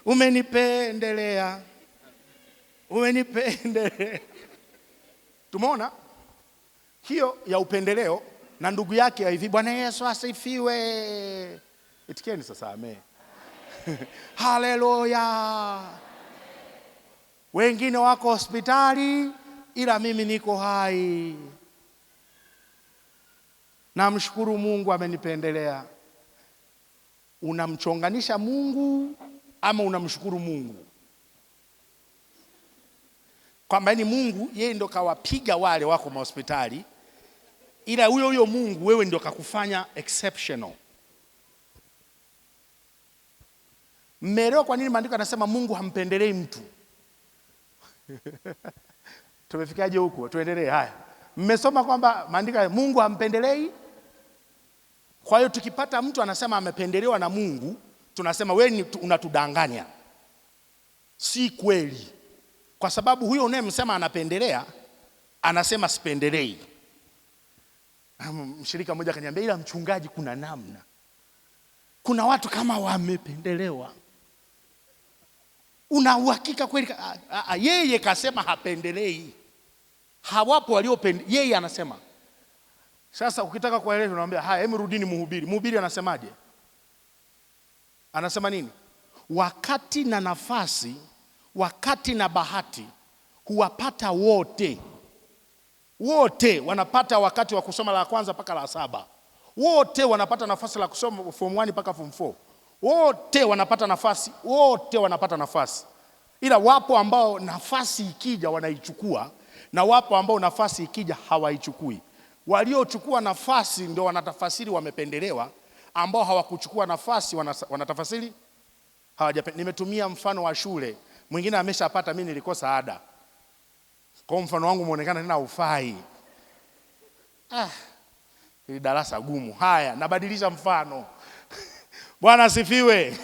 Umenipendelea. Umenipendelea. Tumeona hiyo ya upendeleo na ndugu yake ya hivi, Bwana Yesu asifiwe. Itikeni sasa amen. Haleluya. Wengine wako hospitali ila mimi niko hai. Namshukuru Mungu amenipendelea. Unamchonganisha Mungu ama unamshukuru Mungu? Kwamba ni Mungu yeye ndo kawapiga wale wako hospitali, ila huyo Mungu wewe ndo kakufanya exceptional. Mmeelewa kwa nini maandiko yanasema Mungu hampendelei mtu? Tumefikaje huko? Tuendelee. Haya, mmesoma kwamba maandiko Mungu hampendelei. Kwa hiyo tukipata mtu anasema amependelewa na Mungu, tunasema wewe unatudanganya. Si kweli. Kwa sababu huyo unayemsema anapendelea anasema sipendelei. Mshirika mmoja akaniambia, ila mchungaji, kuna namna, kuna watu kama wamependelewa. Una uhakika kweli? Yeye kasema hapendelei. Hawapo waliopendelea, yeye anasema. Sasa ukitaka kuelewa unamwambia, haya hebu rudini mhubiri. Mhubiri anasemaje? Anasema nini? Wakati na nafasi, wakati na bahati huwapata wote. Wote wanapata wakati wa kusoma la kwanza mpaka la 7. Wote wanapata nafasi la kusoma form 1 mpaka form 4. Wote wanapata nafasi, wote wanapata nafasi. Ila wapo ambao nafasi ikija wanaichukua, na wapo ambao nafasi ikija hawaichukui. Waliochukua nafasi ndio wanatafasiri wamependelewa, ambao hawakuchukua nafasi wanatafasiri hawajapendelewa. Nimetumia mfano wa shule. Mwingine ameshapata, mimi nilikosa ada. Kwa mfano wangu muonekana tena ufai. Hili darasa gumu. Haya, nabadilisha mfano. Bwana asifiwe.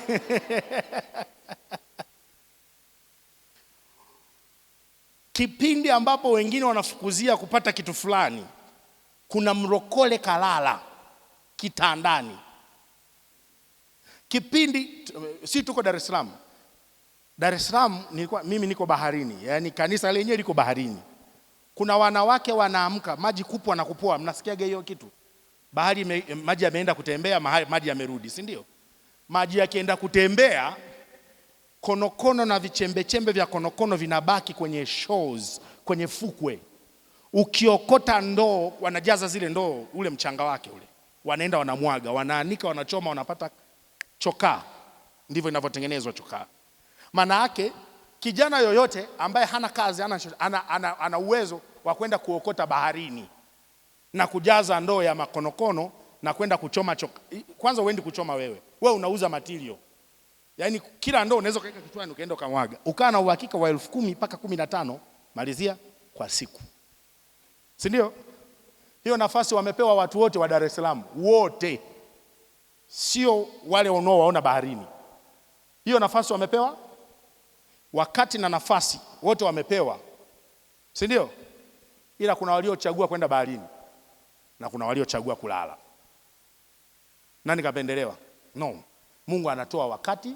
Kipindi ambapo wengine wanafukuzia kupata kitu fulani, kuna mrokole kalala kitandani. Kipindi si tuko Dar es Salaam. Dar es Salaam mimi niko baharini, yani kanisa lenyewe liko baharini. Kuna wanawake wanaamka, maji kupwa na kupoa. Mnasikiaga hiyo kitu? Maji yameenda kutembea, maji yamerudi, si ndio? Maji yakienda kutembea, konokono na vichembechembe vya konokono vinabaki kwenye shores, kwenye fukwe. Ukiokota ndoo, wanajaza zile ndoo ule mchanga wake ule. Wanaenda wanamwaga, wanaanika, wanachoma, wanapata chokaa. Ndivyo inavyotengenezwa chokaa. Maana yake kijana yoyote ambaye hana kazi, ana uwezo wa kwenda kuokota baharini na kujaza ndoo ya makonokono na kwenda kuchoma chokaa. Kwanza uendi kuchoma wewe unauza material. Yaani kila ndoo unaweza kuweka kichwani ukaenda ukamwaga. Ukaa na uhakika wa 10,000 mpaka 15 malizia kwa siku. Si ndio? Hiyo nafasi wamepewa watu wote wa Dar es Salaam, wote. Sio wale unaowaona baharini. Hiyo nafasi wamepewa, wakati na nafasi wote wamepewa. Si ndio? Ila kuna waliochagua kwenda baharini na kuna waliochagua kulala. Nani kapendelewa? No. Mungu anatoa wakati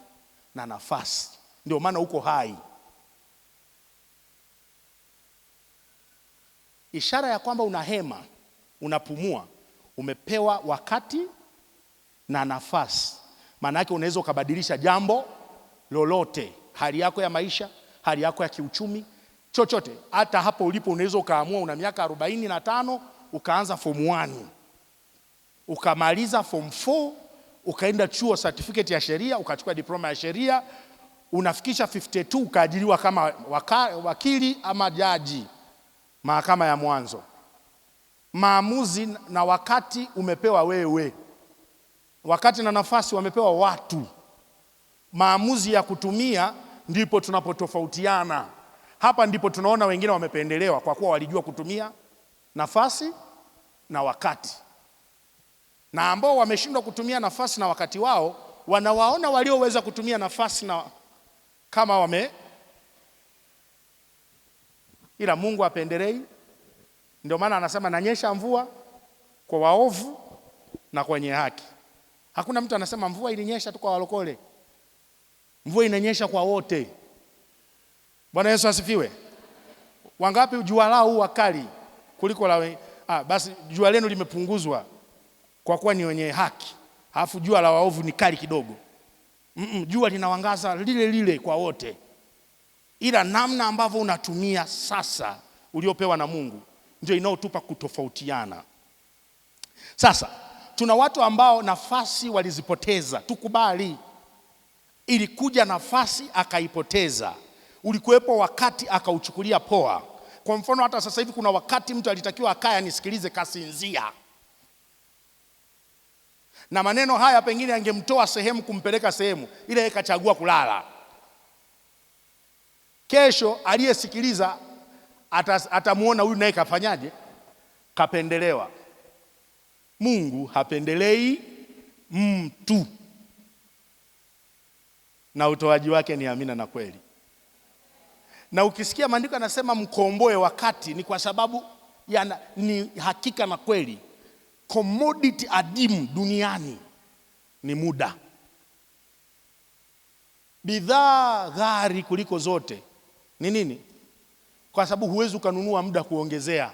na nafasi. Ndio maana uko hai. Ishara ya kwamba unahema, unapumua, umepewa wakati na nafasi. Maana yake unaweza ukabadilisha jambo lolote, hali yako ya maisha, hali yako ya kiuchumi, chochote. Hata hapo ulipo unaweza ukaamua una miaka 45 ukaanza form 1. Ukamaliza form 4, ukaenda chuo certificate ya sheria, ukachukua diploma ya sheria, unafikisha 52 ukaajiriwa kama wakili ama jaji mahakama ya mwanzo. Maamuzi na wakati umepewa wewe. Wakati na nafasi wamepewa watu. Maamuzi ya kutumia ndipo tunapotofautiana. Hapa ndipo tunaona wengine wamependelewa kwa kuwa walijua kutumia nafasi na wakati. Na ambao wameshindwa kutumia nafasi na wakati wao, wanawaona walioweza kutumia nafasi na kama ila Mungu apendelei. Ndio maana anasema nanyesha mvua kwa waovu na kwenye haki. Hakuna mtu anasema mvua ilinyesha tu kwa walokole. Mvua inanyesha kwa wote. Bwana Yesu asifiwe. Wangapi jua lao wakali kuliko la basi jua lenu limepunguzwa kwa kuwa ni wenye haki. Alafu jua la waovu ni kali kidogo. Jua linawangaza lile lile kwa wote. Ila namna ambavyo unatumia sasa uliopewa na Mungu ndio inaotupa kutofautiana. Sasa tuna watu ambao nafasi walizipoteza, tukubali. Ilikuja nafasi akaipoteza. Ulikuwepo wakati akauchukulia poa. Kwa mfano hata sasa hivi kuna wakati mtu alitakiwa akaya nisikilize kasinzia. Na maneno haya pengine angemtoa sehemu kumpeleka sehemu, ile yeye kachagua kulala. Kesho aliyesikiliza atamuona huyu naye kafanyaje? Kapendelewa. Mungu hapendelei mtu. Na utoaji wake ni amina na kweli. Na ukisikia maandiko yanasema mkomboe wakati, ni kwa sababu ni hakika na kweli. Commodity adimu duniani ni muda. Bidhaa ghali kuliko zote ni nini? Kwa sababu huwezi ukanunua muda kuongezea.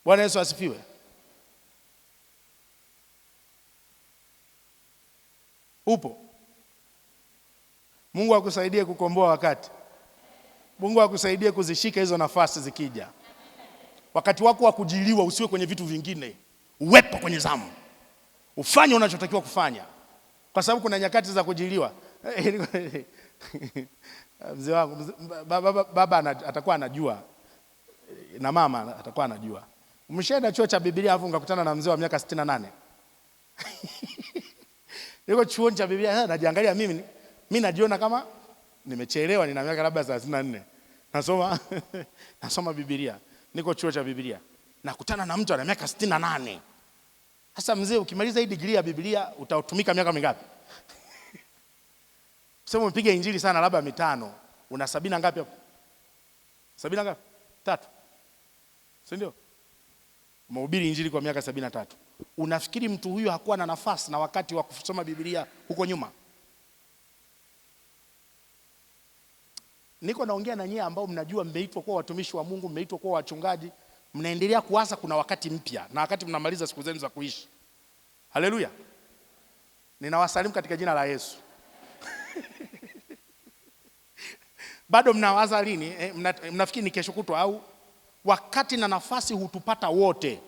Bwana Yesu asifiwe. Upo. Mungu akusaidie kukomboa wakati. Mungu akusaidie kuzishika hizo nafasi zikija. Wakati wako wa kujiliwa usiwe kwenye vitu vingine. Uwepo kwenye zamu. Ufanye unachotakiwa kufanya. Kwa sababu kuna nyakati za kujiliwa. Mzee wangu baba atakuwa anajua na mama atakuwa anajua. Umeshaenda chuo cha Biblia hapo ungakutana na mzee wa miaka 68. Niko chuo cha Biblia najiangalia mimi najiona kama nimechelewa, nina miaka labda 34. Nasoma Biblia. Niko chuo cha Biblia. Nakutana na mtu ana miaka 68. Sasa mzee, ukimaliza hii degree ya Biblia utatumika miaka mingapi? Sema umepiga injili sana labda 5. Una 70 ngapi hapo? 70 ngapi? 3. Si ndio? Umehubiri injili kwa miaka 73. Unafikiri mtu huyo hakuwa na nafasi na wakati wa kusoma Biblia huko nyuma? Niko naongea na nyie ambao mnajua mmeitwa kuwa watumishi wa Mungu, mmeitwa kuwa wachungaji, mnaendelea kuanza kuna wakati mpya na wakati mnamaliza siku zenu za kuishi. Haleluya. Ninawasalimu katika jina la Yesu. Bado mnawaza lini? Mnafikiri ni kesho kutwa au? Wakati na nafasi hutupata wote.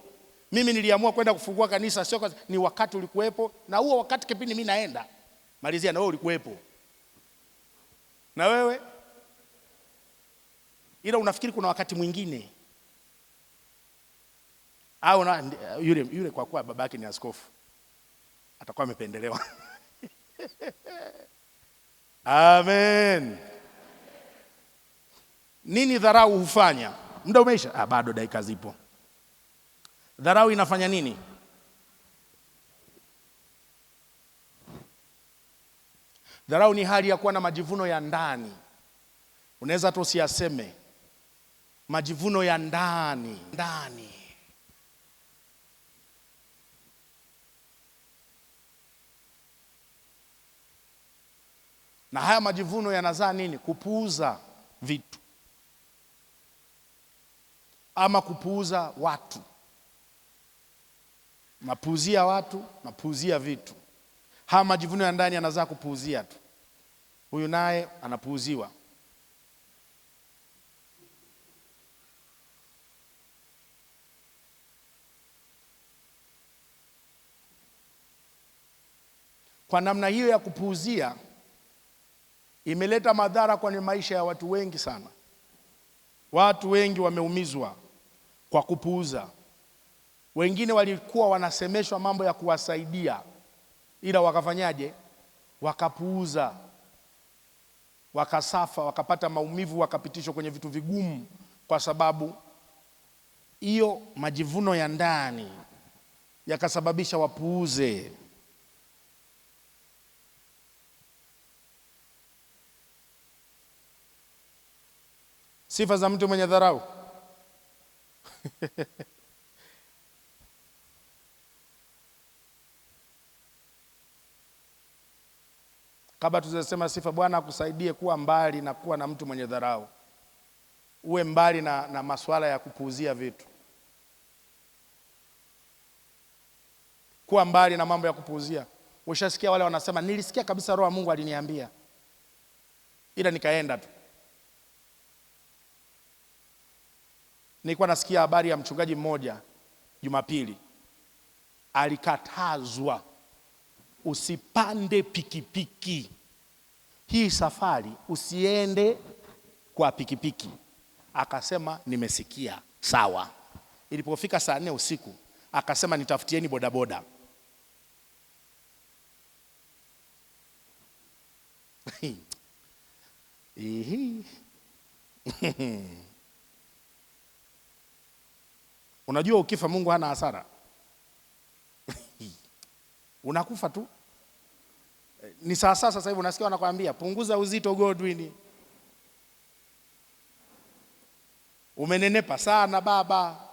Mimi niliamua kwenda kufungua kanisa sio ni wakati ulikuwepo, na huo wakati kipindi mimi naenda. Malizia na wewe ulikuwepo. Na wewe? Ila unafikiri kuna wakati mwingine. Au yule kwa kuwa babake ni askofu atakuwa amependelewa. Amen. Nini dharau hufanya? Muda umeisha? Bado dakika zipo. Dharau inafanya nini? Dharau ni hali ya kuwa na majivuno ya ndani. Unaweza tu usiyaseme. Majivuno ya ndani. Na haya majivuno yanazaa nini? Kupuuza vitu. Ama kupuuza watu. Napuuzia watu, napuuzia vitu. Haya majivuno ya ndani yanazaa kupuuzia tu. Huyu naye anapuuziwa. Kwa namna hiyo ya kupuuzia imeleta madhara kwenye maisha ya watu wengi sana. Watu wengi wameumizwa kwa kupuuza. Wengine walikuwa wanasemeshwa mambo ya kuwasaidia, ila wakafanyaje? Wakapuuza. Wakasafa, wakapata maumivu, wakapitishwa kwenye vitu vigumu kwa sababu hiyo majivuno ya ndani yakasababisha wapuuze. Sifa za mtu mwenye dharau. Kabla tuzisema sifa, Bwana akusaidie kuwa mbali na kuwa na mtu mwenye dharau. Uwe mbali na masuala ya kupuuzia vitu. Kuwa mbali na mambo ya kupuuzia. Ushasikia wale wanasema nilisikia kabisa Roho wa Mungu aliniambia, ila nikaenda tu. Nilikuwa nasikia habari ya mchungaji mmoja Jumapili, alikatazwa usipande pikipiki. Hii safari usiende kwa pikipiki. Akasema nimesikia, sawa. Ilipofika saa 4 usiku, akasema nitafutieni bodaboda. Unajua ukifa Mungu hana hasara. Unakufa tu. Ni sasa hivi unasikia wanakuambia punguza uzito Godwin. Umenenepa sana baba.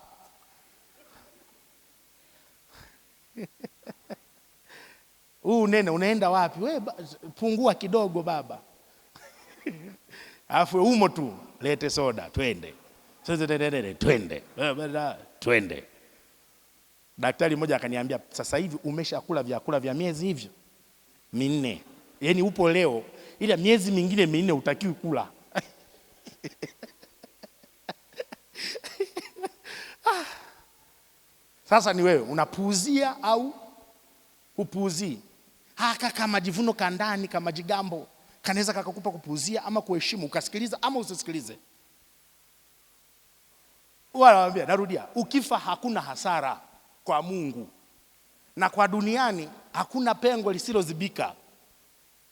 Nene unaenda wapi? We pungua kidogo baba. Alafu umo tu, lete soda, twende. Twende. Daktari mmoja akaniambia sasa hivi umeshakula vyakula vya miezi hivyo 4. Yaani upo leo, ila miezi mingine 4 utakiwi kula. Sasa ni wewe unapuuzia au hupuuzii? Haka kama jivuno kandani kama jigambo kanaweza kakakupa kupuuzia ama kuheshimu, ukasikiliza ama usisikilize. Wanaambia, narudia, ukifa hakuna hasara kwa Mungu, na kwa duniani hakuna pengo lisilozibika.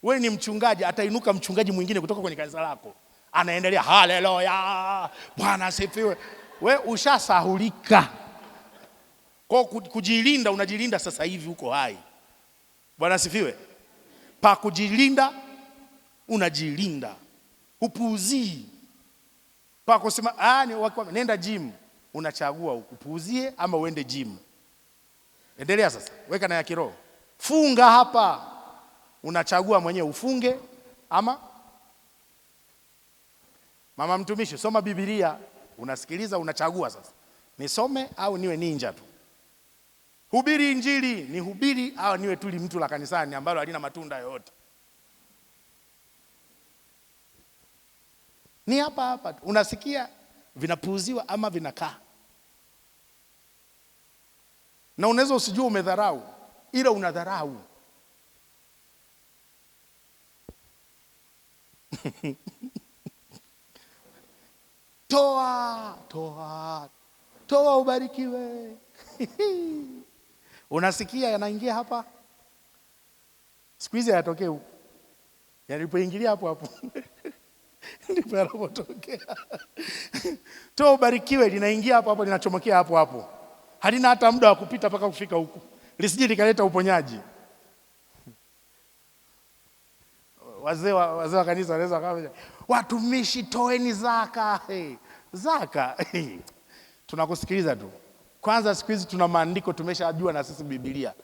Wewe ni mchungaji, atainuka mchungaji mwingine kutoka kwenye kanisa lako, anaendelea haleluya, Bwana asifiwe. Wewe ushasahulika. Kwa kujilinda, unajilinda sasa hivi uko hai. Bwana asifiwe. Pa kujilinda unajilinda, upuuzii. Pa kusema nenda gym, unachagua upuuzie ama uende gym. Endelea sasa, weka na ya kiroho. Funga hapa, unachagua mwenyewe ufunge ama. Mama mtumishi, soma Biblia, unasikiliza, unachagua sasa, nisome au niwe ninja tu. Hubiri Injili, ni hubiri au niwe tuli mtu la kanisani ambalo halina matunda yoyote. Ni hapa unasikia vinapuuziwa ama vinakaa. Na unaweza usijua umedharau, ila unadharau. Toa ubarikiwe. Unasikia yanaingia hapa. Siku hizi hayatokei huko. Yalipoingilia hapo ndipo yanapotokea. Toa ubarikiwe linaingia hapo linachomokea hapo. Halina hata muda wa kupita mpaka kufika huko. Lisije likaleta uponyaji. Wazee wa kanisa wanaweza kama watumishi toeni zaka. Zaka. Tunakusikiliza tu. Kwanza siku hizi tuna maandiko tumeshajua na sisi Biblia.